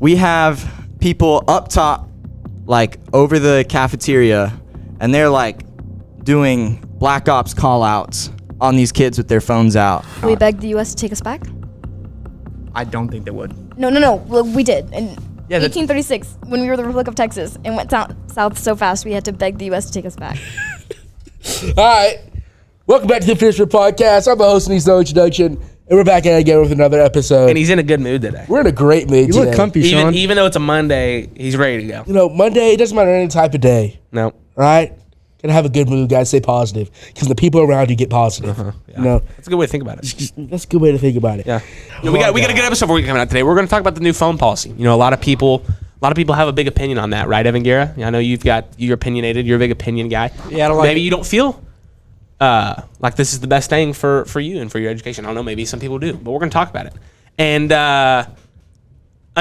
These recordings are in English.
we have people up top, like over the cafeteria, and they're like doing Black Ops call outs on these kids with their phones out. We begged the U.S. to take us back? I don't think they would. No. Well, we did. In Yeah, 1836, when we were the Republic of Texas and went south so fast, we had to beg the U.S. to take us back. All right. Welcome back to the Fisher Podcast. I'm the host, and he's no introduction. And we're back at it again with another episode. And he's in a good mood today. We're in a great mood today. You look comfy, Sean. Even though it's a Monday, he's ready to go. You know, Monday, it doesn't matter any type of day. No. All right? Gotta have a good mood, guys. Stay positive. Because the people around you get positive. Yeah. You know, That's a good way to think about it. that's a good way to think about it. Yeah. We got a good episode for you coming out today. We're going to talk about the new phone policy. You know, a lot of people have a big opinion on that, right, Evan Guerra? I know you're opinionated. You're a big opinion guy. Yeah, I don't like Maybe it. you don't feel like this is the best thing for you and for your education. I don't know. Maybe some people do, but we're going to talk about it. And a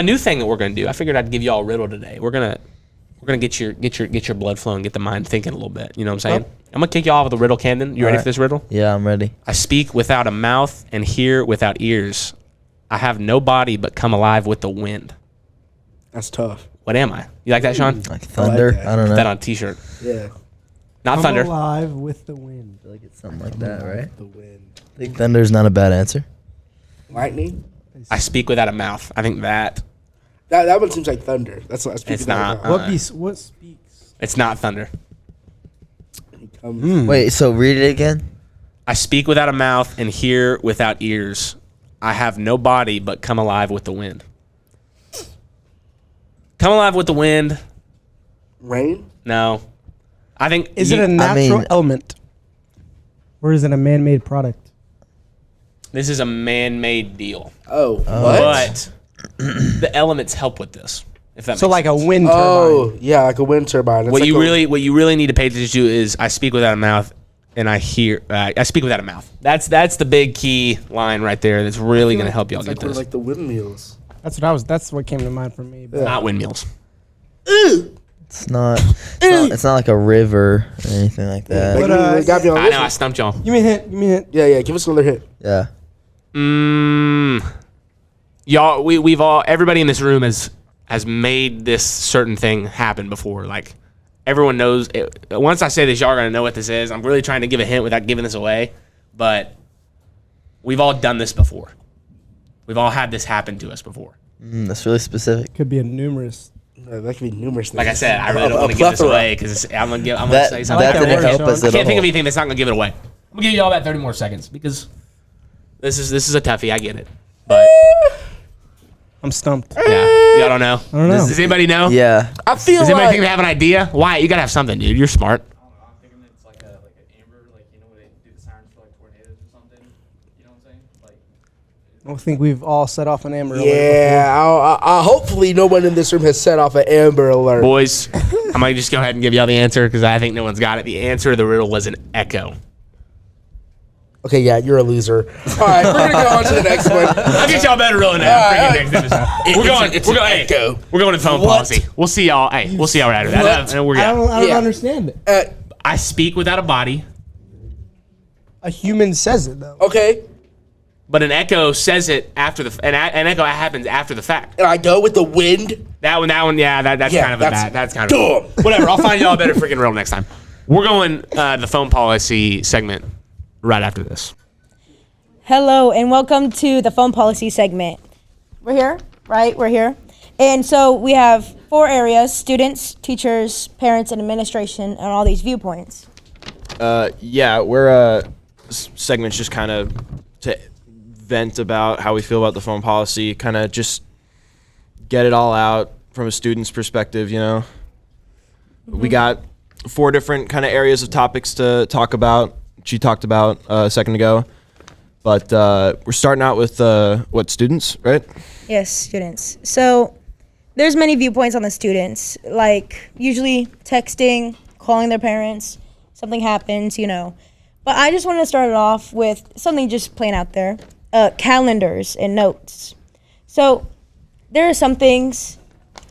new thing that we're going to do. I figured I'd give you all a riddle today. We're gonna get your blood flowing, get the mind thinking a little bit. You know what I'm saying? I'm gonna kick you off with a riddle, Camden. You ready for this riddle? Yeah, I'm ready. I speak without a mouth and hear without ears. I have no body but come alive with the wind. That's tough. What am I? You like that, Sean? Like thunder? that. I don't Put know. that on a t-shirt. Yeah. Not thunder. alive with the wind. I feel like it's something like that, right? The wind. I think thunder's not a bad answer. Lightning? I speak without a mouth. I think that That one seems like thunder. That's what I speak It's about. not. What speaks? it's not thunder. Wait, so read it again? I speak without a mouth and hear without ears. I have no body but come alive with the wind. Come alive with the wind. Rain? No. I think Is it a natural element? Or is it a man-made product? this is a man-made deal. Oh, what? But the elements help with this. If that So makes like sense. a wind turbine. Oh, yeah, like a wind turbine. It's What like you really need to pay attention to is I speak without a mouth and I speak without a mouth. That's the big key line right there. That's really going to help y'all it's get like, we're this. like the windmills. That's what came to mind for me. But Not windmills. It's not like a river or anything like that. Like, got me on I this know I one. stumped y'all. Give me a hint. Yeah, give us another hint. Yeah. Y'all, everybody in this room has made this certain thing happen before. Like everyone knows. Once I say this, y'all are gonna know what this is. I'm really trying to give a hint without giving this away, but we've all done this before. We've all had this happen to us before. That's really specific. Could be a numerous. That could be numerous things. Like I said, I really don't want to give this away because I'm gonna say something. That didn't help us I at can't think all. of anything that's not gonna give it away. I'm gonna give you all about 30 more seconds because this is a toughie. I get it, but I'm stumped. yeah, y'all don't know. I don't know. Does anybody know? Yeah. I feel Does anybody like think they have an idea? Why? You gotta have something, dude. You're smart. I don't know. I'm thinking it's like an amber, like you know when they do the sirens for like tornadoes or something. You know what I'm saying? Like. I don't think we've all set off an amber alert yeah. I hopefully no one in this room has set off an Amber Alert. Boys, I might just go ahead and give y'all the answer because I think no one's got it. The answer to the riddle was an echo. Okay, yeah, you're a loser. All right, we're gonna go on to the next one. I'll get y'all better riddle now. Next episode. We're going to phone policy. We'll see y'all. Hey, we'll see y'all right after that. before. I don't Yeah. understand it. I speak without a body, A human says it though. Okay, but an echo says it after an echo happens after the fact. and I go with the wind. That one, yeah, that's Yeah, kind of a bad. That's kind dumb. of whatever. I'll find y'all a better freaking riddle next time. We're going the phone policy segment right after this. Hello and welcome to the phone policy segment. We're here, right? We're here. And so we have 4 areas: students, teachers, parents, and administration, and all these viewpoints. Yeah, we're segment's just kind of to vent about how we feel about the phone policy, kind of just get it all out from a student's perspective, you know. We got 4 different kind of areas of topics to talk about. She talked about a second ago. But we're starting out with students, right? Yes, students. So there's many viewpoints on the students, like usually texting, calling their parents, something happens, you know. But I just want to start it off with something just plain out there, calendars and notes. So there are some things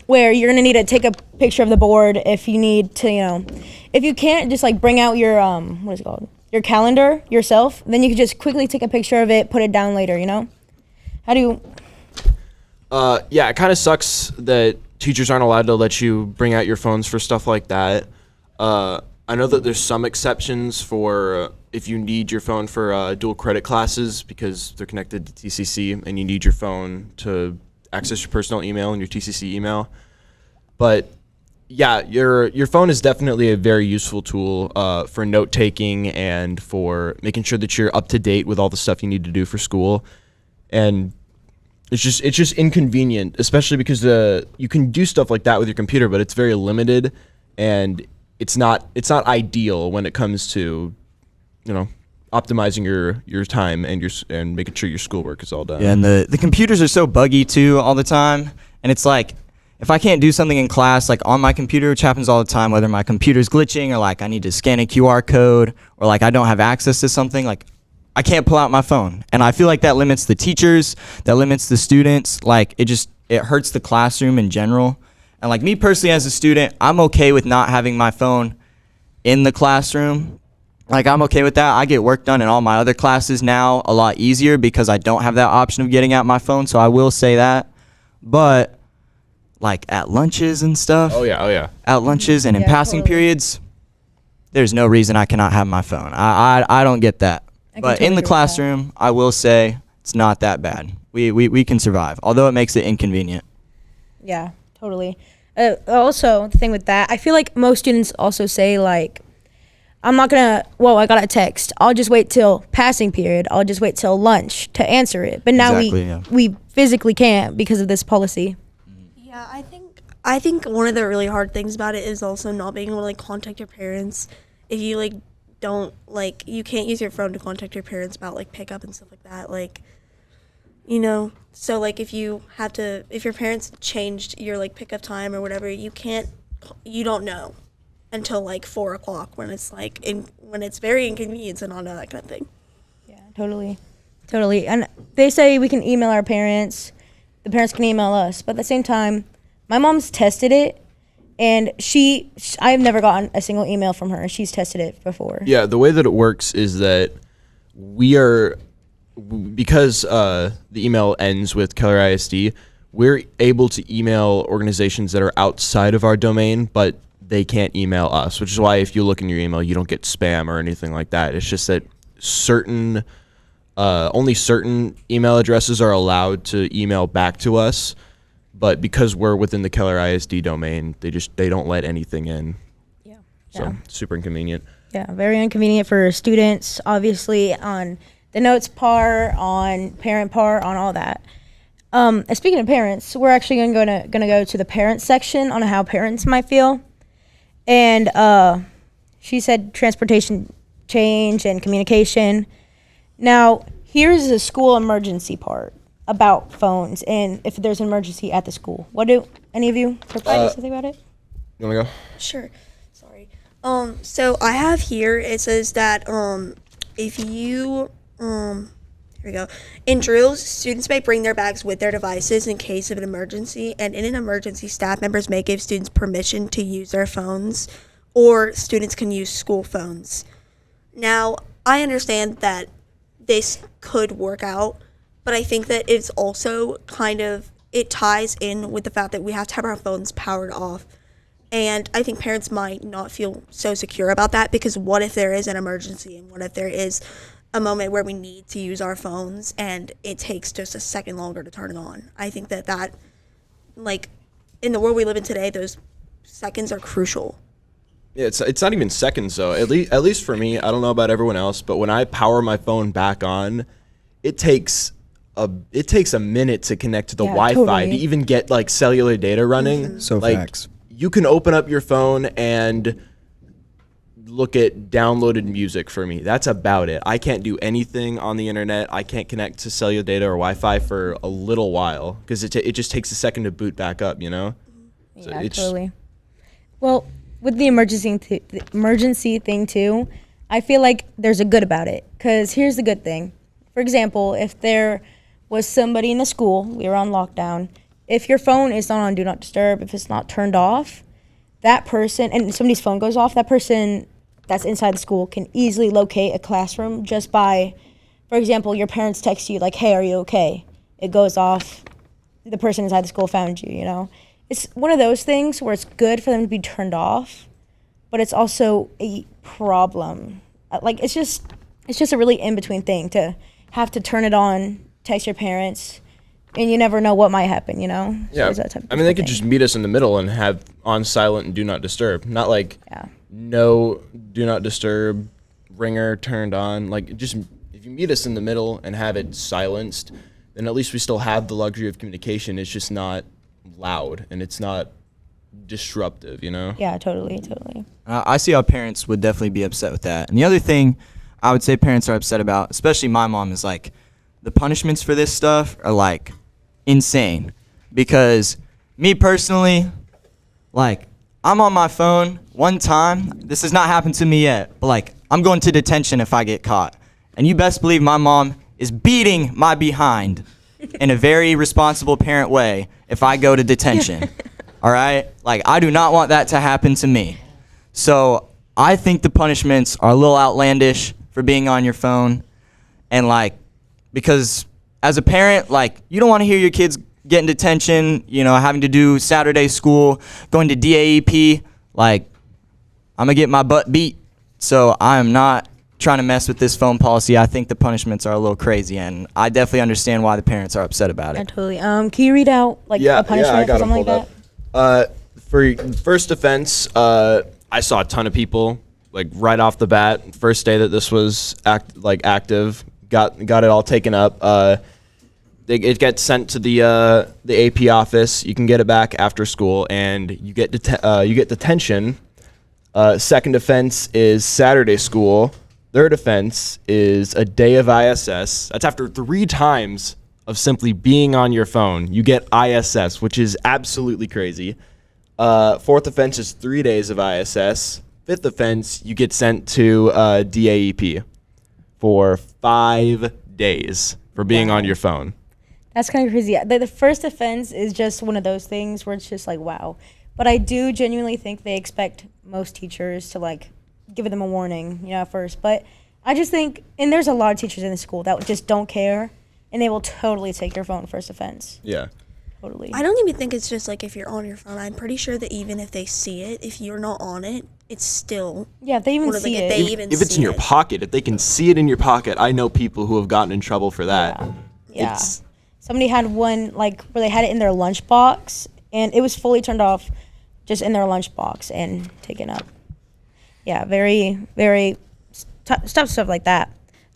where you're going to need to take a picture of the board if you need to, you know. If you can't just like bring out your, what is it called? Your calendar yourself, then you can just quickly take a picture of it, put it down later, you know? How do you... Yeah, it kind of sucks that teachers aren't allowed to let you bring out your phones for stuff like that. I know that there's some exceptions for if you need your phone for dual credit classes because they're connected to TCC and you need your phone to access your personal email and your TCC email. But yeah, your phone is definitely a very useful tool for note taking and for making sure that you're up to date with all the stuff you need to do for school. And it's just inconvenient, especially because you can do stuff like that with your computer, but it's very limited, and it's not ideal when it comes to, optimizing your time and making sure your schoolwork is all done. Yeah, and the computers are so buggy too all the time, and it's like if I can't do something in class like on my computer, which happens all the time, whether my computer's glitching or like I need to scan a QR code or like I don't have access to something, like I can't pull out my phone. And I feel like that limits the teachers, that limits the students. Like it hurts the classroom in general. And like me personally as a student, I'm okay with not having my phone in the classroom. Like I'm okay with that. I get work done in all my other classes now a lot easier because I don't have that option of getting out my phone. So I will say that. But like at lunches and stuff. Oh yeah. At lunches and in Yeah, passing totally. periods, there's no reason I cannot have my phone. I don't get that. I can But totally in the agree with that. classroom, I will say it's not that bad. We can survive, although it makes it inconvenient. Yeah, totally. Also, the thing with that, I feel like most students also say like, I got a text. I'll just wait till passing period. I'll just wait till lunch to answer it. But now Exactly, yeah. we physically can't because of this policy. Yeah, I think one of the really hard things about it is also not being able to like contact your parents. If you like don't like you can't use your phone to contact your parents about like pickup and stuff like that. Like, so like if your parents changed your like pickup time or whatever, you don't know until like 4 o'clock when it's like when it's very inconvenient to not know that kind of thing. Yeah, totally. And they say we can email our parents. The parents can email us. But at the same time, my mom's tested it, and I have never gotten a single email from her. She's tested it before. Yeah, the way that it works is that because the email ends with Keller ISD, we're able to email organizations that are outside of our domain, but they can't email us, which is why if you look in your email, you don't get spam or anything like that. It's just that only certain email addresses are allowed to email back to us, but because we're within the Keller ISD domain, they don't let anything in. Yeah. So Yeah. super inconvenient. Yeah, very inconvenient for students, obviously, on the notes part, on parent part, on all that. Speaking of parents, we're actually gonna go to the parents section on how parents might feel. And she said transportation change and communication. Now, here's the school emergency part about phones and if there's an emergency at the school. What do any of you prefer to think about it? You wanna go? Sure. Sorry. So I have here, it says that if you here we go. In drills, students may bring their bags with their devices in case of an emergency, and in an emergency, staff members may give students permission to use their phones, or students can use school phones. Now, I understand that this could work out, but I think that it's also it ties in with the fact that we have to have our phones powered off. And I think parents might not feel so secure about that because what if there is an emergency and what if there is a moment where we need to use our phones and it takes just a second longer to turn it on. I think that like in the world we live in today, those seconds are crucial. Yeah, it's not even seconds though. At least for me, I don't know about everyone else, but when I power my phone back on, it takes a minute to connect to the Wi-Fi totally. to even get like cellular data running. So like, facts. You can open up your phone and look at downloaded music for me. That's about it. I can't do anything on the internet. I can't connect to cellular data or Wi-Fi for a little while because it just takes a second to boot back up, Yeah, So it's- totally. Well, with the emergency thing too, I feel like there's a good about it. Because here's the good thing. For example, if there was somebody in the school, we were on lockdown, if your phone is not on Do Not Disturb, if it's not turned off, that person, and somebody's phone goes off, that person that's inside the school can easily locate a classroom just by, for example, your parents text you like, hey, are you okay? It goes off, the person inside the school found you, you know? It's one of those things where it's good for them to be turned off, but it's also a problem. Like, it's just a really in-between thing to have to turn it on, text your parents, and you never know what might happen, you know? So Yeah, it's that type of I mean, they could thing. just meet us in the middle and have on silent and do not disturb. Not like Yeah. no do not disturb, ringer turned on. Like, just if you meet us in the middle and have it silenced, then at least we still have the luxury of communication. It's just not loud and it's not disruptive, you know? Yeah, totally. I see how parents would definitely be upset with that. And the other thing I would say parents are upset about, especially my mom, is like the punishments for this stuff are like insane. Because me personally, like, I'm on my phone one time. This has not happened to me yet, but like, I'm going to detention if I get caught. And you best believe my mom is beating my behind in a very responsible parent way if I go to detention. All right? Like, I do not want that to happen to me. So I think the punishments are a little outlandish for being on your phone. And like, because as a parent, like, you don't want to hear your kids getting detention, you know, having to do Saturday school, going to DAEP. Like, I'm going to get my butt beat. So I am not trying to mess with this phone policy. I think the punishments are a little crazy, and I definitely understand why the parents are upset about Yeah, it. totally. Can you read out like a punishment or something like that? For first offense, I saw a ton of people like right off the bat, first day that this was active, got it all taken up. It gets sent to the AP office. You can get it back after school, and you get detention. Second offense is Saturday school. Third offense is a day of ISS. That's after 3 times of simply being on your phone. You get ISS, which is absolutely crazy. Fourth offense is 3 days of ISS. Fifth offense, you get sent to DAEP for 5 days for being on your phone. That's kind of crazy. The first offense is just one of those things where it's just like, wow. But I do genuinely think they expect most teachers to like give them a warning, you know, at first. But I just think, and there's a lot of teachers in the school that just don't care, and they will totally take your phone first offense. Yeah. Totally. I don't even think it's just like if you're on your phone. I'm pretty sure that even if they see it, if you're not on it, it's still. Yeah, if they even one of the- see if it. they even If it's see in your it. pocket, if they can see it in your pocket, I know people who have gotten in trouble for that. Yeah. It's- Somebody had one like where they had it in their lunchbox, and it was fully turned off, just in their lunchbox and taken up. Yeah, very, very stuff like that.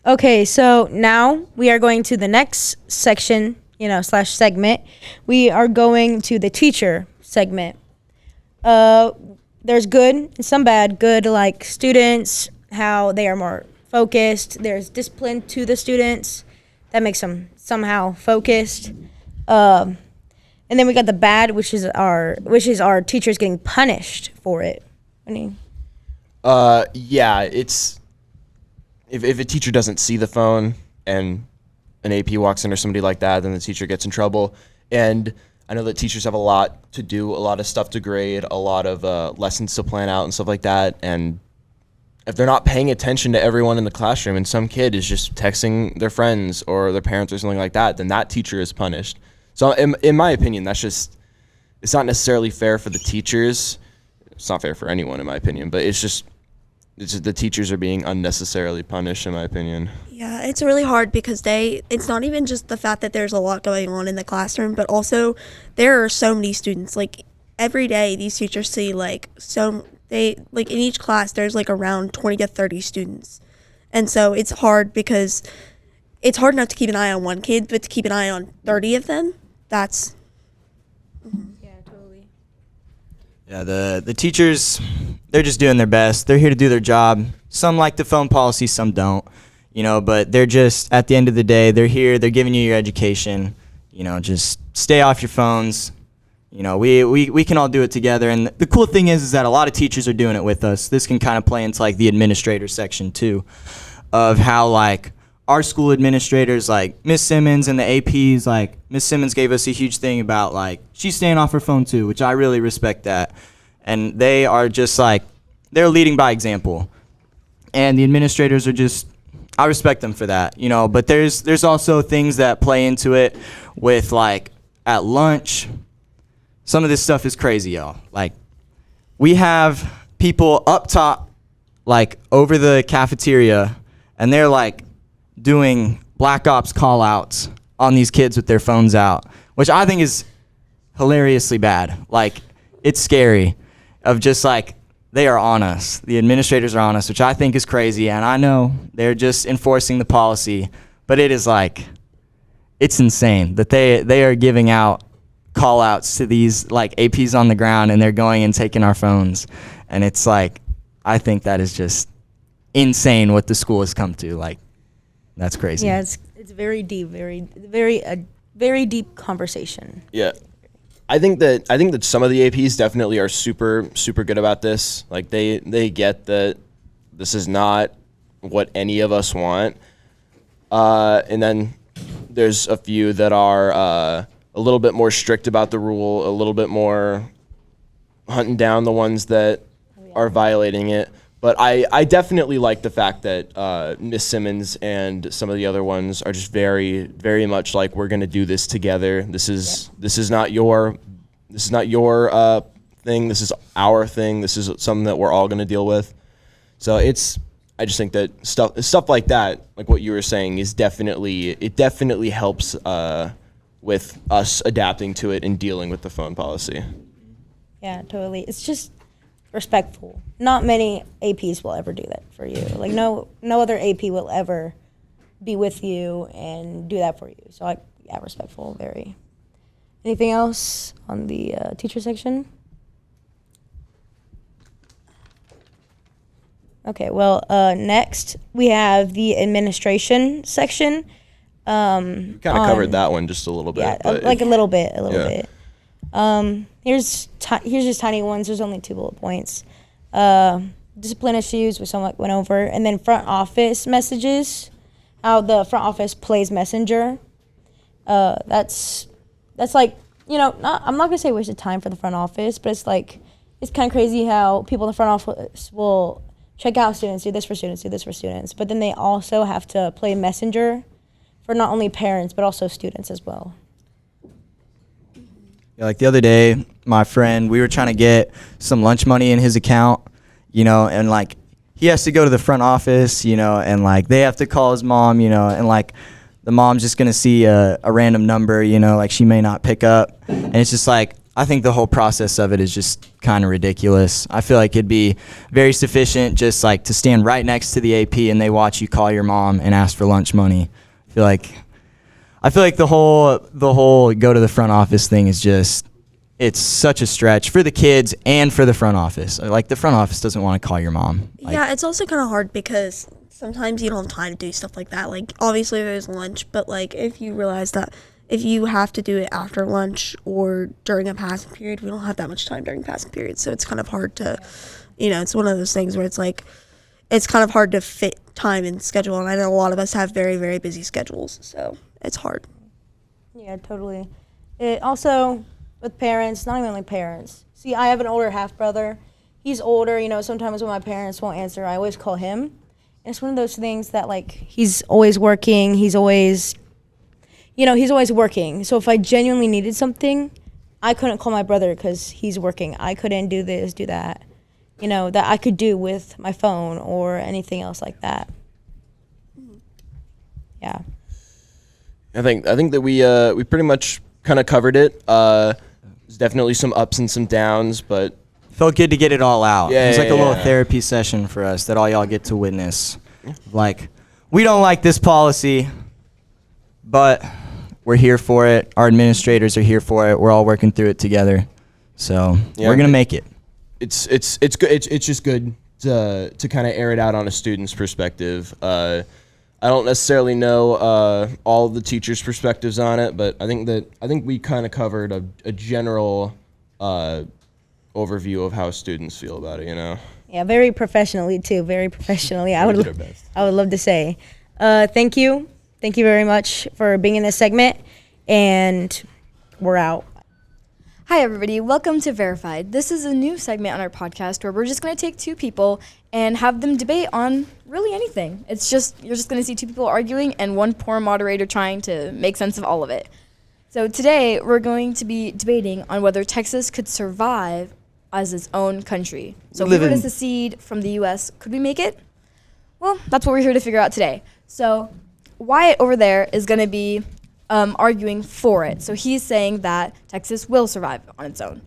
Okay, so now we are going to the next section, you know, / segment. We are going to the teacher segment. There's good and some bad. Good, like students, how they are more focused. There's discipline to the students that makes them somehow focused. And then we got the bad, which is our teachers getting punished for it. I mean, Yeah, it's if a teacher doesn't see the phone and an AP walks in or somebody like that, then the teacher gets in trouble. And I know that teachers have a lot to do, a lot of stuff to grade, a lot of lessons to plan out and stuff like that. And if they're not paying attention to everyone in the classroom and some kid is just texting their friends or their parents or something like that, then that teacher is punished. So in my opinion, that's just, it's not necessarily fair for the teachers. It's not fair for anyone, in my opinion, but it's just the teachers are being unnecessarily punished, in my opinion. Yeah, it's really hard because it's not even just the fact that there's a lot going on in the classroom, but also there are so many students. Like every day these teachers see like in each class there's like around 20 to 30 students. And so it's hard because it's hard enough to keep an eye on one kid, but to keep an eye on 30 of them, that's yeah, totally. Yeah, the teachers, they're just doing their best. They're here to do their job. Some like the phone policy, some don't. You know, but they're just, at the end of the day, they're here, they're giving you your education. You know, just stay off your phones. You know, we can all do it together. And the cool thing is that a lot of teachers are doing it with us. This can kind of play into like the administrator section too, of how like our school administrators, like Miss Simmons and the APs, like Miss Simmons gave us a huge thing about like she's staying off her phone too, which I really respect that. And they are just like, they're leading by example. And the administrators are just, I respect them for that, you know, but there's also things that play into it with like at lunch. Some of this stuff is crazy, y'all. Like, we have people up top, like, over the cafeteria, and they're, like, doing Black Ops call-outs on these kids with their phones out, which I think is hilariously bad. Like, it's scary of just, like, they are on us. The administrators are on us, which I think is crazy, and I know they're just enforcing the policy, but it is, like, it's insane that they are giving out call-outs to these, like, APs on the ground, and they're going and taking our phones, and it's, like, I think that is just insane what the school has come to. Like, that's crazy. Yeah, it's very deep, very deep conversation. Yeah. I think that some of the APs definitely are super good about this. Like they get that this is not what any of us want. And then there's a few that are a little bit more strict about the rule, a little bit more hunting down the ones that are violating it. But I definitely like the fact that Miss Simmons and some of the other ones are just very much like, we're gonna do this together. This is not your thing. This is our thing. This is something that we're all gonna deal with. So I just think that stuff like that, like what you were saying, it definitely helps with us adapting to it and dealing with the phone policy. Yeah, totally. It's just respectful. Not many APs will ever do that for you. Like no other AP will ever be with you and do that for you. So yeah, respectful, very. Anything else on the teacher section? Okay, well, next we have the administration section. Kind of covered that one just a little bit. Yeah, but like a little bit. Here's just tiny ones. There's only 2 bullet points. Discipline issues, we somewhat went over, and then front office messages. How the front office plays messenger. That's like, I'm not gonna say waste of time for the front office, but it's like it's kind of crazy how people in the front office will check out students, do this for students, but then they also have to play messenger for not only parents but also students as well. Yeah, like the other day, my friend, we were trying to get some lunch money in his account, and like he has to go to the front office, and like they have to call his mom, and like the mom's just gonna see a random number, like she may not pick up, and it's just like, I think the whole process of it is just kind of ridiculous. I feel like it'd be very sufficient just like to stand right next to the AP and they watch you call your mom and ask for lunch money. I feel like the whole go to the front office thing is just, it's such a stretch for the kids and for the front office. Like the front office doesn't want to call your mom. Yeah, it's also kind of hard because sometimes you don't have time to do stuff like that. Like obviously there's lunch, but like if you realize that if you have to do it after lunch or during a passing period, we don't have that much time during passing periods. So it's kind of hard to, it's one of those things where it's like, it's kind of hard to fit time and schedule. And I know a lot of us have very, very busy schedules. So it's hard. Yeah, totally. It also, with parents, not even like parents. See, I have an older half brother. He's older, sometimes when my parents won't answer, I always call him. And it's one of those things that like, he's always working. He's always working. So if I genuinely needed something, I couldn't call my brother because he's working. I couldn't do this, do that, that I could do with my phone or anything else like that. Yeah. I think that we pretty much kind of covered it. There's definitely some ups and some downs, but Felt good to get it all out. Yeah, it was like yeah, a little yeah. therapy session for us that all y'all get to witness. Like, we don't like this policy, but we're here for it. Our administrators are here for it. We're all working through it together. So Yeah. we're gonna make it. it's good. It's just good to kind of air it out on a student's perspective. I don't necessarily know all the teachers' perspectives on it, but I think we kind of covered a general overview of how students feel about it. Yeah, very professionally too. Very professionally. I We would did our best. love to say, thank you very much for being in this segment, and we're out. Hi, everybody. Welcome to Verified. This is a new segment on our podcast where we're just going to take 2 people and have them debate on really anything. You're just going to see 2 people arguing and one poor moderator trying to make sense of all of it. So today we're going to be debating on whether Texas could survive as its own country. So if we were to secede from the U.S., could we make it? Well, that's what we're here to figure out today. So Wyatt over there is going to be arguing for it. So he's saying that Texas will survive on its own.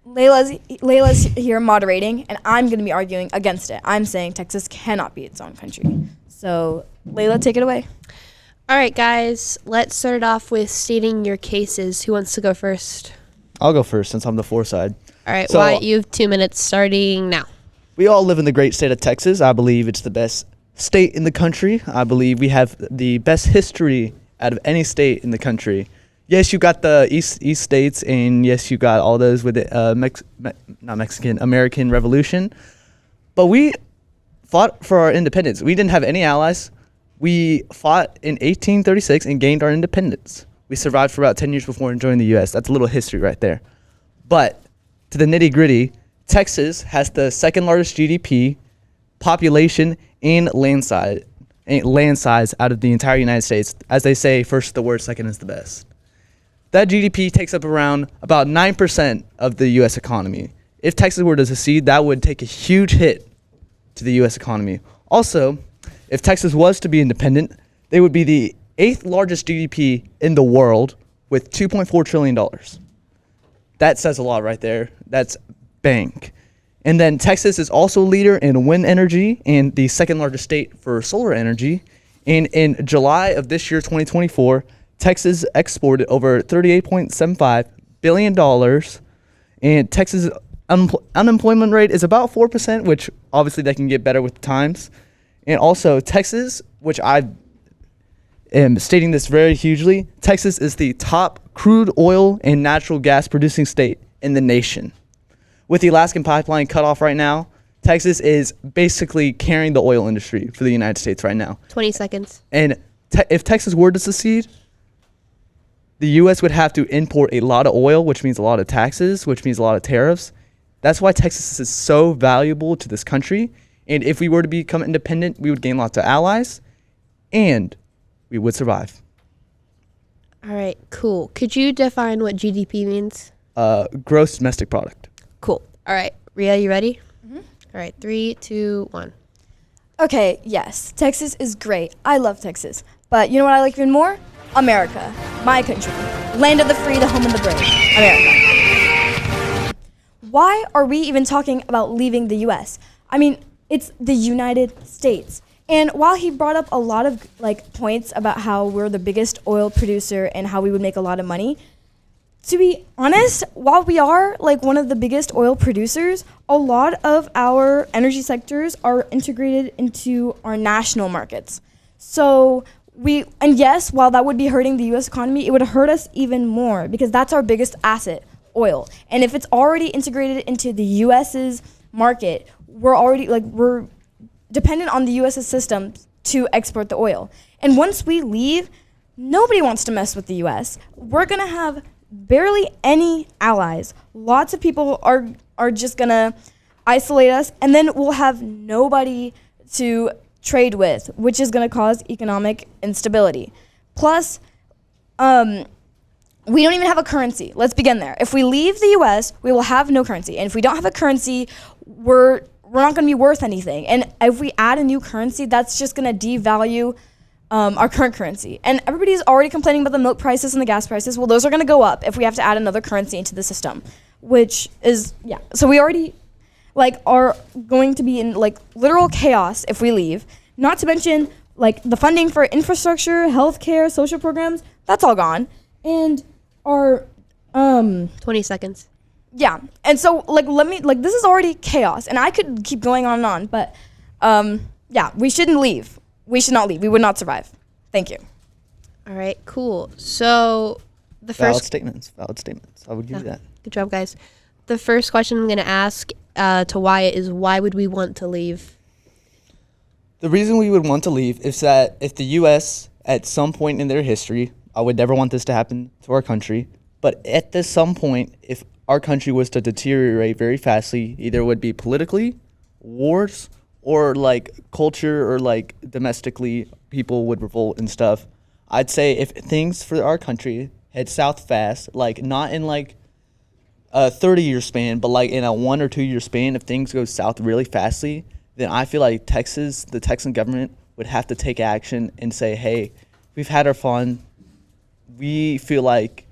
Layla's here moderating, and I'm going to be arguing against it. I'm saying Texas cannot be its own country. So Layla, take it away. All right, guys, let's start it off with stating your cases. Who wants to go first? I'll go first since I'm the for side. All right, So- Wyatt, you have 2 minutes starting now. We all live in the great state of Texas. I believe it's the best state in the country. I believe we have the best history out of any state in the country. Yes, you got the East states, and yes, you got all those with the American Revolution. But we fought for our independence. We didn't have any allies. We fought in 1836 and gained our independence. We survived for about 10 years before joining the U.S. That's a little history right there. But to the nitty gritty, Texas has the second largest GDP, population, and land size out of the entire United States. As they say, first is the worst, second is the best. That GDP takes up around about 9% of the U.S. economy. If Texas were to secede, that would take a huge hit to the U.S. economy. Also, if Texas was to be independent, they would be the 8th largest GDP in the world with $2.4 trillion. That says a lot right there. That's bank. And then Texas is also a leader in wind energy and the second largest state for solar energy. And in July of this year, 2024, Texas exported over $38.75 billion. And Texas' unemployment rate is about 4%, which obviously they can get better with the times. And also Texas, which I am stating this very hugely, Texas is the top crude oil and natural gas producing state in the nation. With the Alaskan pipeline cut off right now, Texas is basically carrying the oil industry for the United States right now. 20 seconds. And if Texas were to secede, the U.S. would have to import a lot of oil, which means a lot of taxes, which means a lot of tariffs. That's why Texas is so valuable to this country. And if we were to become independent, we would gain lots of allies, and we would survive. All right, cool. Could you define what GDP means? Gross domestic product. Cool. All right, Rhea, you ready? Mm-hmm. All right, 3, 2, 1. Okay, yes, Texas is great. I love Texas. But you know what I like even more? America, my country, land of the free, the home of the brave, America. Why are we even talking about leaving the U.S.? I mean, it's the United States. And while he brought up a lot of points about how we're the biggest oil producer and how we would make a lot of money, to be honest, while we are one of the biggest oil producers, a lot of our energy sectors are integrated into our national markets. So yes, while that would be hurting the U.S. economy, it would hurt us even more because that's our biggest asset, oil. And if it's already integrated into the U.S.'s market, we're dependent on the U.S.'s system to export the oil. And once we leave, nobody wants to mess with the U.S. We're going to have barely any allies. Lots of people are just going to isolate us, and then we'll have nobody to trade with, which is going to cause economic instability. Plus, we don't even have a currency. Let's begin there. If we leave the U.S., we will have no currency. And if we don't have a currency, we're not going to be worth anything. And if we add a new currency, that's just going to devalue our current currency. And everybody's already complaining about the milk prices and the gas prices. Well, those are going to go up if we have to add another currency into the system, which is, yeah. So we already are going to be in literal chaos if we leave. Not to mention the funding for infrastructure, healthcare, social programs, that's all gone. And our 20 seconds. Yeah. And so this is already chaos, and I could keep going on and on, but yeah, we shouldn't leave. We should not leave. We would not survive. Thank you. All right, cool. So the Valid first statements. I would give you that. Good job, guys. The first question I'm going to ask to Wyatt is, why would we want to leave? The reason we would want to leave is that if the U.S. at some point in their history, I would never want this to happen to our country, but at some point, if our country was to deteriorate very fastly, either it would be politically, wars, or culture, or domestically, people would revolt and stuff. I'd say if things for our country head south fast, like not in like a 30-year span, but like in a 1 or 2 year span, if things go south really fastly, then I feel like the Texan government would have to take action and say, hey, we've had our fun. We feel like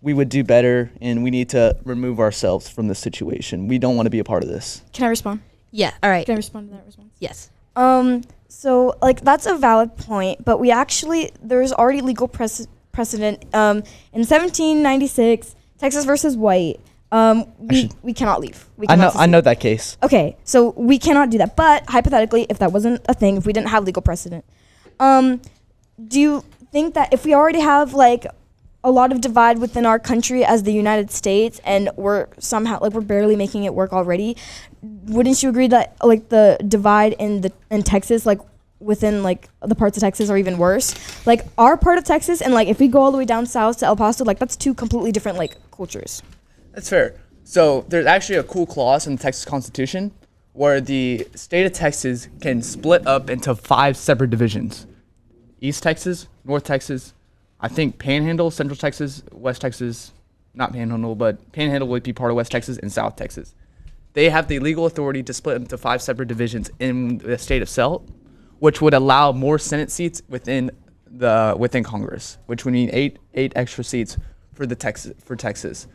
we would do better, and we need to remove ourselves from this situation. We don't want to be a part of this. Can I respond? Yeah. All right. Can I respond to that response? Yes. So like that's a valid point, but there's already legal precedent. In 1796, Texas versus White. We cannot leave. We I cannot know that case. Okay, so we cannot do that. But hypothetically, if that wasn't a thing, if we didn't have legal precedent, do you think that if we already have like a lot of divide within our country as the United States, and we're somehow like we're barely making it work already, wouldn't you agree that like the divide in Texas, like within like the parts of Texas, are even worse? Like our part of Texas, and like if we go all the way down south to El Paso, like that's two completely different like cultures. That's fair. So there's actually a cool clause in the Texas Constitution where the state of Texas can split up into 5 separate divisions. East Texas, North Texas, I think Panhandle, Central Texas, West Texas, not Panhandle, but Panhandle would be part of West Texas, and South Texas. They have the legal authority to split into 5 separate divisions in the state itself, which would allow more Senate seats within Congress, which would mean eight extra seats for Texas.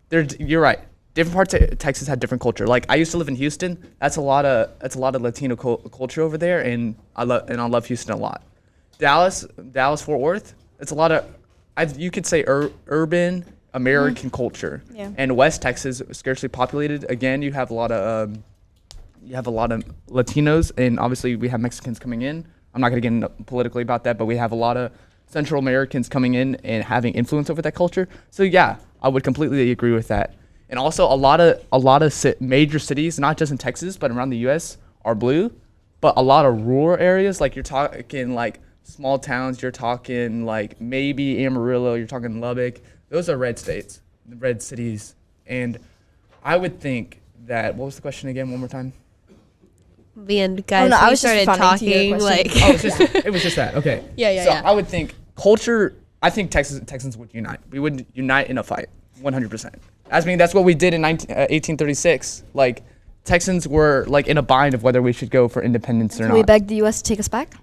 You're right. Different parts of Texas had different culture. Like I used to live in Houston. That's a lot of Latino culture over there, and I love Houston a lot. Dallas, Fort Worth. It's a lot of, you could say urban American culture. Yeah. And West Texas, scarcely populated. Again, you have a lot of Latinos, and obviously we have Mexicans coming in. I'm not going to get into politically about that, but we have a lot of Central Americans coming in and having influence over that culture. So yeah, I would completely agree with that. And also a lot of major cities, not just in Texas, but around the U.S. are blue, but a lot of rural areas, like you're talking like small towns, you're talking like maybe Amarillo, you're talking Lubbock. Those are red states, red cities. And I would think that, what was the question again, one more time? The end, guys. I We was just started responding to your talking like. question. It was just that, okay. Yeah. So I would think culture, I think Texans would unite. We would unite in a fight, 100%. That's what we did in 1836. Like, Texans were like in a bind of whether we should go for independence or Can not. we beg the U.S. to take us back?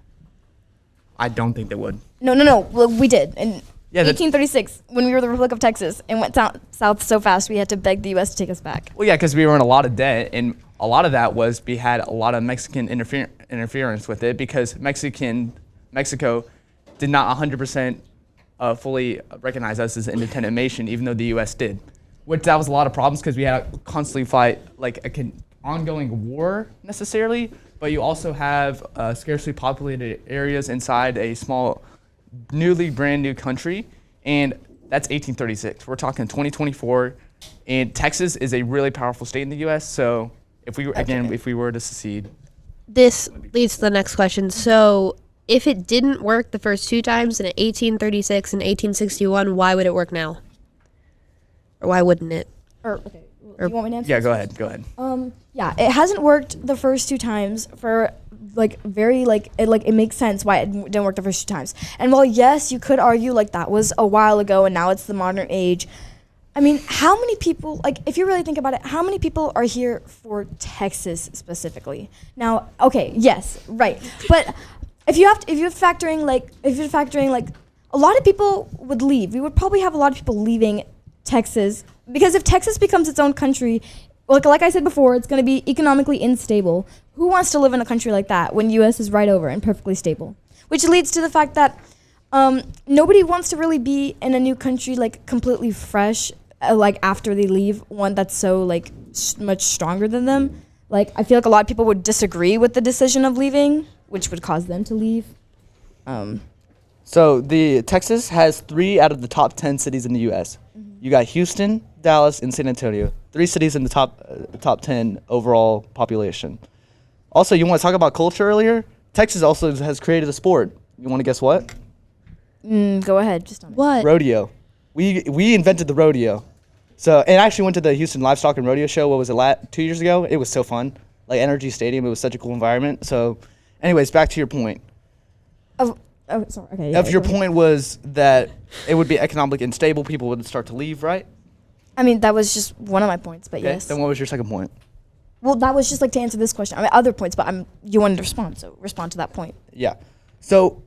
I don't think they would. No. Well, we did in Yeah, 1836 when we were the Republic of Texas and went south so fast we had to beg the U.S. to take us back. Well, yeah, because we were in a lot of debt, and a lot of that was we had a lot of Mexican interference with it because Mexico did not 100% fully recognize us as an independent nation, even though the U.S. did. Which that was a lot of problems because we had to constantly fight like an ongoing war necessarily, but you also have scarcely populated areas inside a small, brand new country, and that's 1836. We're talking 2024, and Texas is a really powerful state in the U.S. So if we were to secede, This leads to the next question. So, if it didn't work the first 2 times in 1836 and 1861, why would it work now? Or why wouldn't it? Do you want me to answer? yeah, go ahead. Yeah, it hasn't worked the first 2 times for it makes sense why it didn't work the first 2 times. And while yes, you could argue like that was a while ago and now it's the modern age. I mean, how many people, like if you really think about it, how many people are here for Texas specifically? Now, okay, yes, right. But if you're factoring like a lot of people would leave. We would probably have a lot of people leaving Texas because if Texas becomes its own country, like I said before, it's going to be economically unstable. Who wants to live in a country like that when U.S. is right over and perfectly stable? Which leads to the fact that nobody wants to really be in a new country like completely fresh, like after they leave one that's so like much stronger than them. Like I feel like a lot of people would disagree with the decision of leaving, which would cause them to leave. So the Texas has 3 out of the top 10 cities in the U.S. You got Houston, Dallas, and San Antonio. 3 cities in the top 10 overall population. Also, you want to talk about culture earlier? Texas also has created a sport. You want to guess what? Go ahead. Just tell me. What? Rodeo. We invented the rodeo. So, and I actually went to the Houston Livestock and Rodeo Show. What was it, 2 years ago? It was so fun. Like Energy Stadium, it was such a cool environment. So, anyways, back to your point. Oh, sorry. Okay. Yeah, if your go ahead. point was that it would be economically unstable, people would start to leave, right? I mean, that was just one of my points, but Okay, yes. Then what was your second point? Well, that was just like to answer this question. I mean, other points, but you wanted to respond, so respond to that point. Yeah. So,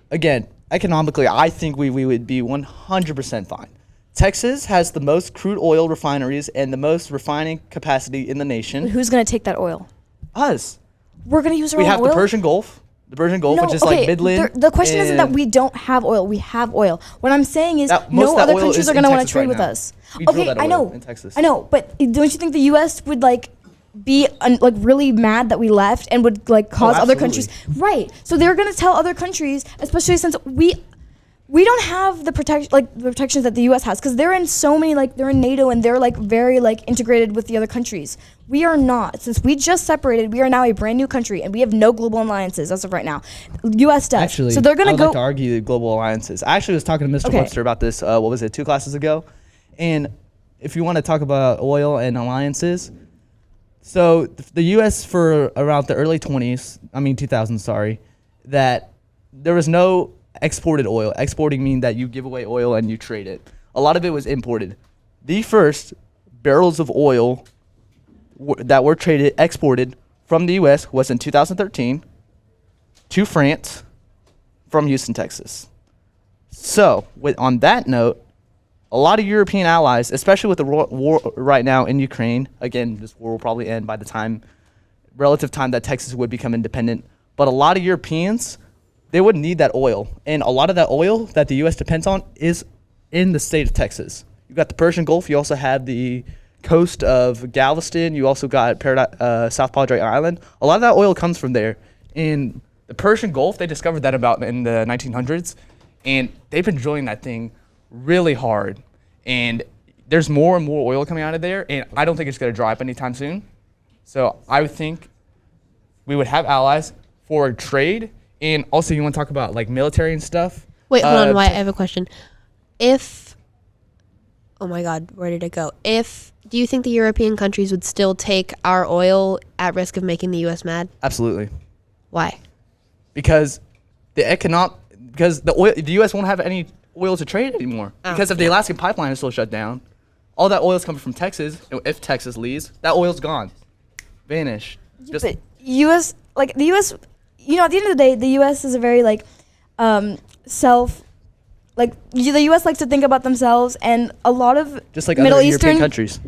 again, economically, I think we would be 100% fine. Texas has the most crude oil refineries and the most refining capacity in the nation. Who's gonna take that oil? Us. We're gonna use our We own have oil. the Persian Gulf. The Persian Gulf, which is okay, like Midland. The question isn't that and we don't have oil. We have oil. What I'm saying is That- most no of that other oil countries is are in gonna want to Texas trade right with now. us. We drill Okay, that I oil know. in Texas. I know, but don't you think the U.S. would like be like really mad that we left and would like cause other countries? Right. So they're gonna tell other countries, especially since we don't have the protections that the U.S. has, because they're in so many, like they're in NATO and they're like very like integrated with the other countries. We are not. Since we just separated, we are now a brand new country and we have no global alliances as of right now. U.S. does. Actually, so they're gonna I would go. like to argue the global alliances. I actually was talking to Mr. Okay. Webster about this. What was it, 2 classes ago? And if you want to talk about oil and alliances, so the U.S. for around the early 2000s, sorry, that there was no exported oil. Exporting means that you give away oil and you trade it. A lot of it was imported. The first barrels of oil that were exported from the U.S. was in 2013 to France from Houston, Texas. So, on that note, a lot of European allies, especially with the war right now in Ukraine, again, this war will probably end by the relative time that Texas would become independent, but a lot of Europeans, they would need that oil. And a lot of that oil that the U.S. depends on is in the state of Texas. You've got the Persian Gulf. You also have the coast of Galveston. You also got South Padre Island. A lot of that oil comes from there. In the Persian Gulf, they discovered that about in the 1900s. And they've been drilling that thing really hard. And there's more and more oil coming out of there. And I don't think it's going to dry up anytime soon. So I would think we would have allies for trade. And also, you want to talk about like military and stuff? Wait, hold on, Wyatt. I have a question. Oh my God, where did it go? Do you think the European countries would still take our oil at risk of making the U.S. mad? Absolutely. Why? Because the U.S. won't have any oil to trade anymore. Because if the Alaskan pipeline is still shut down, all that oil is coming from Texas. And if Texas leaves, that oil's gone, vanished. But the U.S. at the end of the day, the U.S. is a very the U.S. likes to think about themselves, and a lot of just like Middle other Eastern European countries.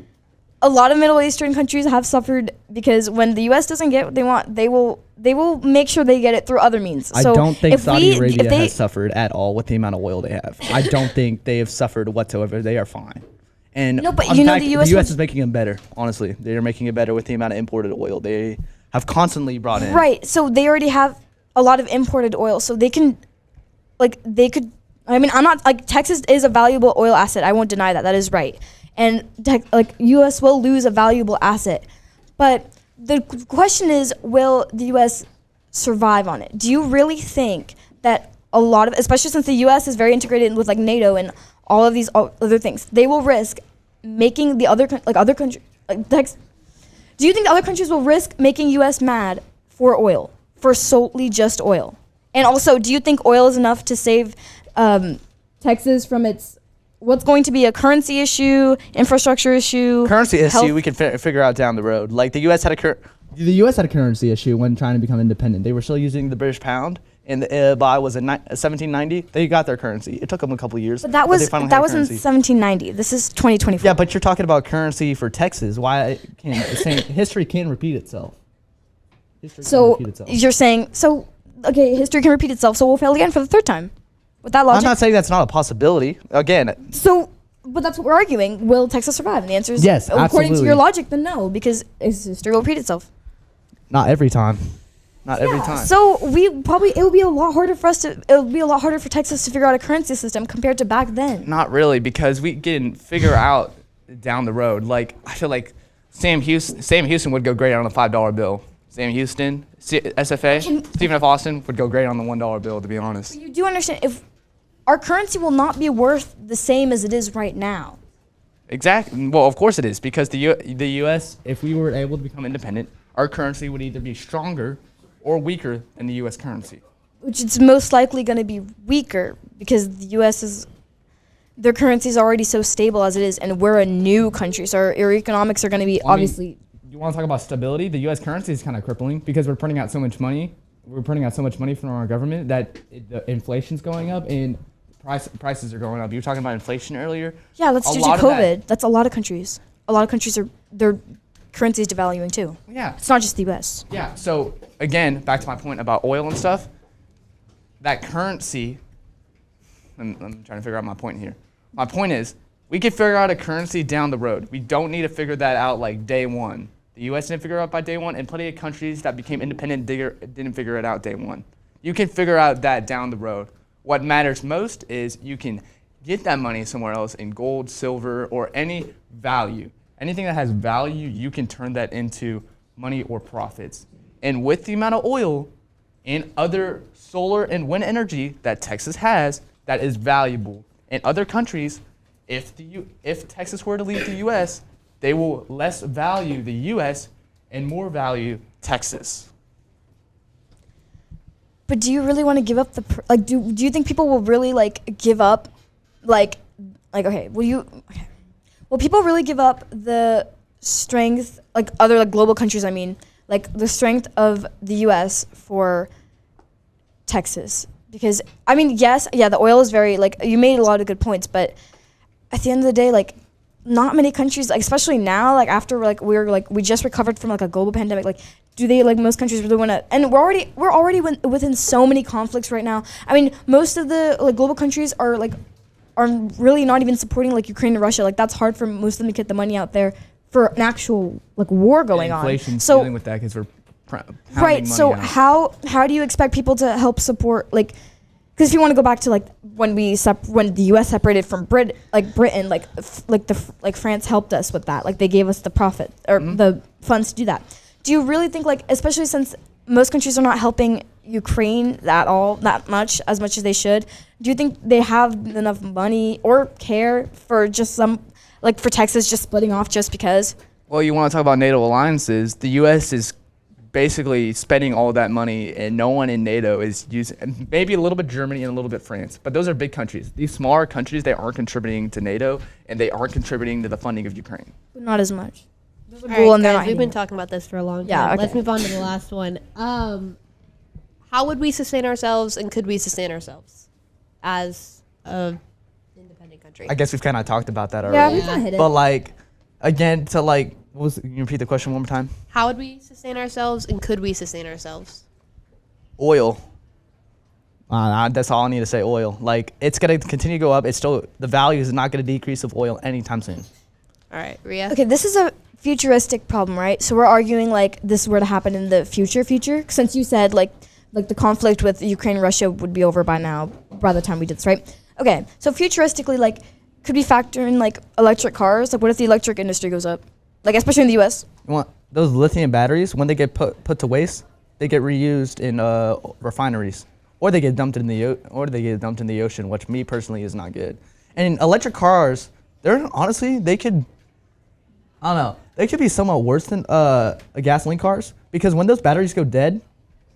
A lot of Middle Eastern countries have suffered because when the U.S. doesn't get what they want, they will make sure they get it through other means. So I don't think if Saudi Arabia if they, has suffered at all with the amount of oil they have. I don't think they have suffered whatsoever. They are fine. And No, but in you know fact, the US is making it better. Honestly, they are making it better with the amount of imported oil they have constantly brought in. right, so they already have a lot of imported oil, so they can, I'm not Texas is a valuable oil asset. I won't deny that. That is right, and U.S. will lose a valuable asset, but the question is, will the U.S. survive on it? Do you really think that a lot of, especially since the U.S. is very integrated with NATO and all of these other things, they will risk making the other countries do you think the other countries will risk making U.S. mad for oil, for solely just oil? And also, do you think oil is enough to save Texas from what's going to be a currency issue, infrastructure issue? Currency health- issue we can figure out down the road. Like the U.S. had The U.S. had a currency issue when trying to become independent. They were still using the British pound, and the was in 1790. They got their currency. It took them a couple of years. But that they was finally had in currency. 1790. This is 2024. Yeah, but you're talking about currency for Texas. Why can history can repeat itself? So you're saying history can repeat itself, so we'll fail again for the third time. With that logic. I'm not saying that's not a possibility. Again. But that's what we're arguing. Will Texas survive? And the answer is yes, according absolutely. to your logic, then no, because history will repeat itself. Not every time. Not every time. So it would be a lot harder for Texas to figure out a currency system compared to back then. Not really, because we can figure out down the road. Like I feel like Sam Houston would go great on a $5 bill. Sam Houston, SFA, Stephen F. Austin would go great on the $1 bill. To be honest. But you do understand if our currency will not be worth the same as it is right now. Exactly. Well, of course it is, because the U.S. if we were able to become independent, our currency would either be stronger or weaker than the U.S. currency. which it's most likely going to be weaker because the U.S. is their currency is already so stable as it is, and we're a new country, so our economics are going to be obviously. You want to talk about stability? The U.S. currency is kind of crippling because we're printing out so much money. We're printing out so much money from our government that the inflation's going up and prices are going up. You were talking about inflation earlier. Yeah, that's due to COVID. That's a lot of countries. A lot of countries are their currency is devaluing too. Yeah. It's not just the U.S. Yeah. So again, back to my point about oil and stuff. That currency. I'm trying to figure out my point here. My point is, we can figure out a currency down the road. We don't need to figure that out like day one. The U.S. didn't figure it out by day one, and plenty of countries that became independent didn't figure it out day one. You can figure out that down the road. What matters most is you can get that money somewhere else in gold, silver, or any value. Anything that has value, you can turn that into money or profits. And with the amount of oil and other solar and wind energy that Texas has, that is valuable. In other countries, if Texas were to leave the U.S., they will less value the U.S. and more value Texas. But do you really want to give up do you think people will really give up will people really give up the strength other global countries the strength of the US for Texas? Because the oil is very you made a lot of good points, but at the end of the day not many countries especially now after we just recovered from a global pandemic do they most countries really want to, and we're already within so many conflicts right now. I mean, most of the global countries are really not even supporting Ukraine and Russia. That's hard for most of them to get the money out there for an actual war going on. Inflation's So dealing with that because we're right. So how do you expect people to help support because if you want to go back to when the U.S. separated from Britain, France helped us with that. They gave us the profit or the funds to do that. Do you really think especially since most countries are not helping Ukraine that much as they should? Do you think they have enough money or care for just for Texas just splitting off just because? Well, you want to talk about NATO alliances? The U.S. is basically spending all that money, and no one in NATO is using. Maybe a little bit Germany and a little bit France, but those are big countries. These smaller countries, they aren't contributing to NATO, and they aren't contributing to the funding of Ukraine. Not as much. All right, guys, we've been talking about this for a long time. Yeah, okay. Let's move on to the last one. How would we sustain ourselves, and could we sustain ourselves as a independent country? I guess we've kind of talked about that already. Yeah, we kind of hit it. But again, can you repeat the question one more time? How would we sustain ourselves, and could we sustain ourselves? Oil. That's all I need to say. Oil. It's gonna continue to go up. It's still the value is not gonna decrease of oil anytime soon. All right, Rhea. Okay, this is a futuristic problem, right? So we're arguing this were to happen in the future, since you said the conflict with Ukraine and Russia would be over by now, by the time we did this, right? Okay, so futuristically, could we factor in electric cars? What if the electric industry goes up? Especially in the U.S. You want those lithium batteries, when they get put to waste, they get reused in refineries, or they get dumped in the ocean, which me personally is not good. And electric cars, they could, I don't know, they could be somewhat worse than gasoline cars, because when those batteries go dead,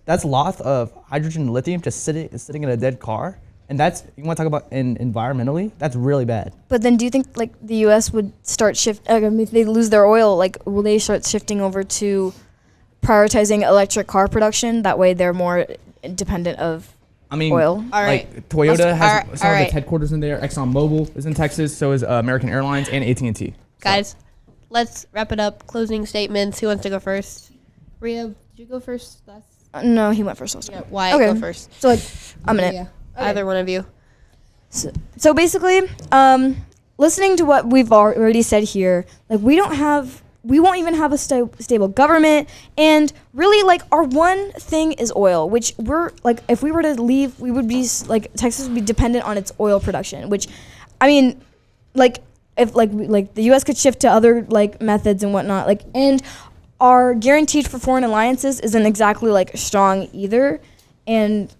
that's loss of hydrogen and lithium just sitting in a dead car. And that's, you want to talk about environmentally, that's really bad. But then do you think the U.S. would start if they lose their oil, will they start shifting over to prioritizing electric car production? That way they're more independent of oil. All right. Toyota has some of right. its headquarters in there. ExxonMobil is in Texas, so is American Airlines and AT&T. Guys, let's wrap it up. Closing statements. Who wants to go first? Rhea, did you go first? No, he went first. Yeah, Wyatt, go first. So I'm in it. Yeah. Okay. Either one of you. So basically, listening to what we've already said here, we won't even have a stable government, and really our one thing is oil, which we're if we were to leave, we would be Texas would be dependent on its oil production, which if the U.S. could shift to other methods and whatnot, and our guaranteed for foreign alliances isn't exactly strong either, and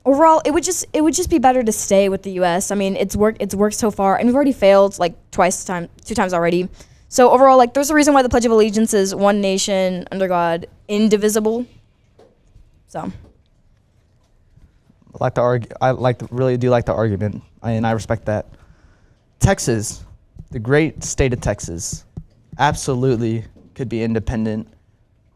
overall, it would just be better to stay with the U.S. I mean, it's worked so far, and we've already failed two times already. So overall, there's a reason why the Pledge of Allegiance is one nation under God, indivisible. So. like to argue. Really do like the argument, and I respect that. Texas, the great state of Texas, absolutely could be independent.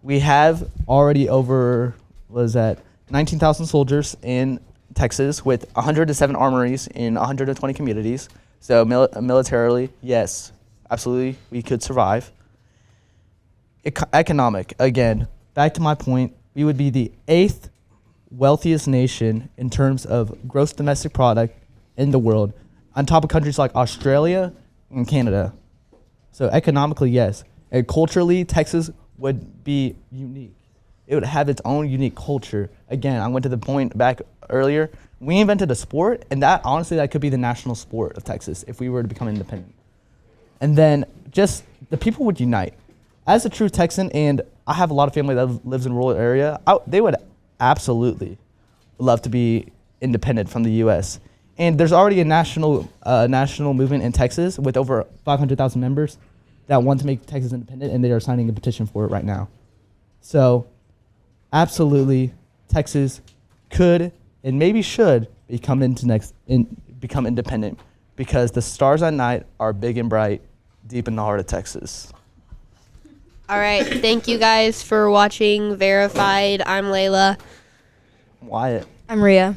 We have already over 19,000 soldiers in Texas with 107 armories in 120 communities. So militarily, yes, absolutely, we could survive. Economic, again, back to my point, we would be the 8th wealthiest nation in terms of gross domestic product in the world, on top of countries like Australia and Canada. So economically, yes. And culturally, Texas would be unique. It would have its own unique culture. Again, I went to the point back earlier. We invented a sport, and that honestly, that could be the national sport of Texas if we were to become independent. And then just the people would unite. As a true Texan, and I have a lot of family that lives in a rural area, they would absolutely love to be independent from the U.S. And there's already a national movement in Texas with over 500,000 members that want to make Texas independent, and they are signing a petition for it right now. So, absolutely, Texas could and maybe should become independent because the stars at night are big and bright deep in the heart of Texas. All right. Thank you guys for watching Verified. I'm Layla. Wyatt. I'm Rhea.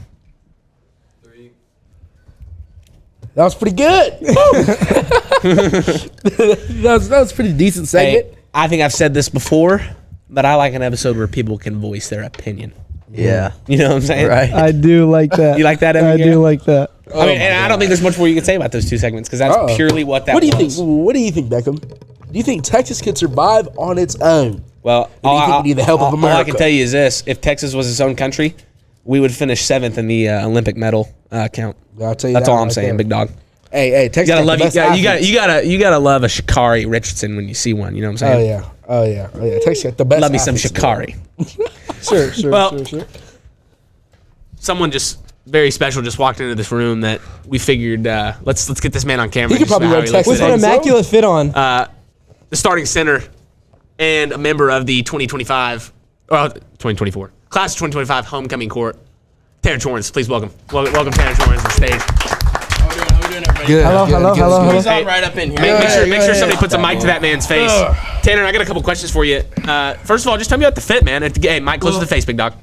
That was pretty good. that was a pretty decent segment. Hey, I think I've said this before, but I like an episode where people can voice their opinion. Yeah. You know what I'm saying? Right. I do like that. You like that, Evan? I do like that. I mean, and I don't think there's much more you can say about those two segments because that's purely what that was. What do you think, Beckham? Do you think Texas could survive on its own? Well, do you think we need the help of America? All I can tell you is this: if Texas was its own country, we would finish 7th in the Olympic medal count. I'll tell you that's that all I'm right saying, there. big dog. Hey, Texas. You gotta love a Shikari Richardson when you see one. You know what I'm saying? Oh yeah. Texas got the best. Love me some athletes. Shikari. Sure. Someone just very special just walked into this room that we figured let's get this man on camera. He could probably run Texas With an immaculate fit on. The starting center and a member of the 2024 class of 2025 homecoming court, Tanner Torrance. Please welcome Tanner Torrance to the stage. How we doing, everybody? Good. Hello. He's on right up in here. Make sure somebody puts a mic to that man's face. Tanner, I got a couple questions for you. First of all, just tell me about the fit, man. Hey, mic close to the face, big dog.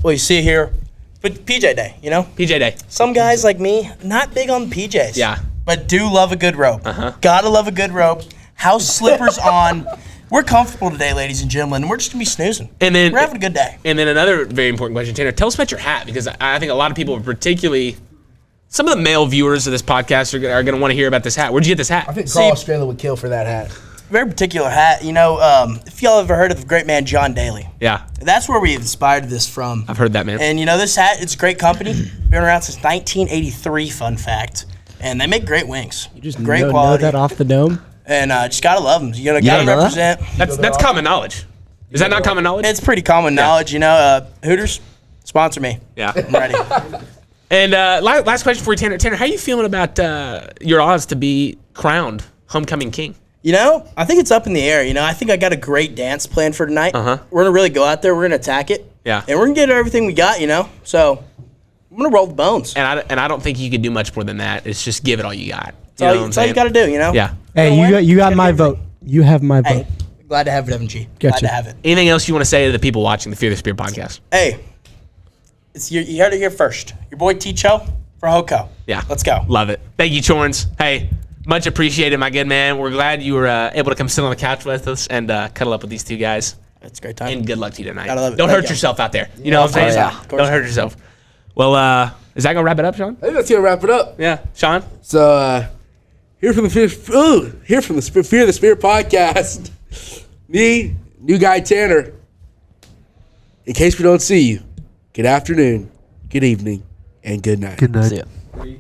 Well, you see here, but PJ Day, you know? PJ Day. Some guys like me, not big on PJs. Yeah. But do love a good rope. Uh-huh. Gotta love a good rope. House slippers on. We're comfortable today, ladies and gentlemen, and we're just gonna be snoozing. And then we're having a good day. And then another very important question, Tanner. Tell us about your hat because I think a lot of people, particularly some of the male viewers of this podcast, are going to want to hear about this hat. Where'd you get this hat? I think Carl Australia would kill for that hat. Very particular hat. You know, if y'all ever heard of the great man John Daly. Yeah. That's where we inspired this from. I've heard that, man. And you know, this hat, it's a great company. Been around since 1983, fun fact. And they make great wings. You just great know quality. that off the dome. And just gotta love them. You know, gotta represent. That's common knowledge. Is that not common knowledge? It's pretty common knowledge. You know, Hooters, sponsor me. Yeah. I'm ready. And last question for you, Tanner. Tanner, how are you feeling about your odds to be crowned homecoming king? You know, I think it's up in the air. You know, I think I got a great dance planned for tonight. Uh-huh. We're gonna really go out there. We're gonna attack it. Yeah. And we're gonna get everything we got. You know, so I'm gonna roll the bones. And I don't think you could do much more than that. It's just give it all you got. That's all you gotta do. You know. Yeah. Hey, you got my vote. You have my vote. Hey, glad to have it, Evan G. Glad Gotcha. to have it. Anything else you want to say to the people watching the Fear the Spear podcast? Hey, you heard it here first. Your boy T-Cho for Hoko. Yeah. Let's go. Love it. Thank you, Chorns. Hey, much appreciated, my good man. We're glad you were able to come sit on the couch with us and cuddle up with these two guys. It's a great time. And good luck to you tonight. Gotta love it. Don't Thank hurt you. yourself out there. You know what I'm saying? Yeah, of course. Don't hurt yourself. Well, is that going to wrap it up, Sean? I think that's gonna wrap it up. Yeah. Sean? So here from the Fear the Spirit podcast, me, new guy Tanner. In case we don't see you, good afternoon, good evening, and good night. Good night. See ya.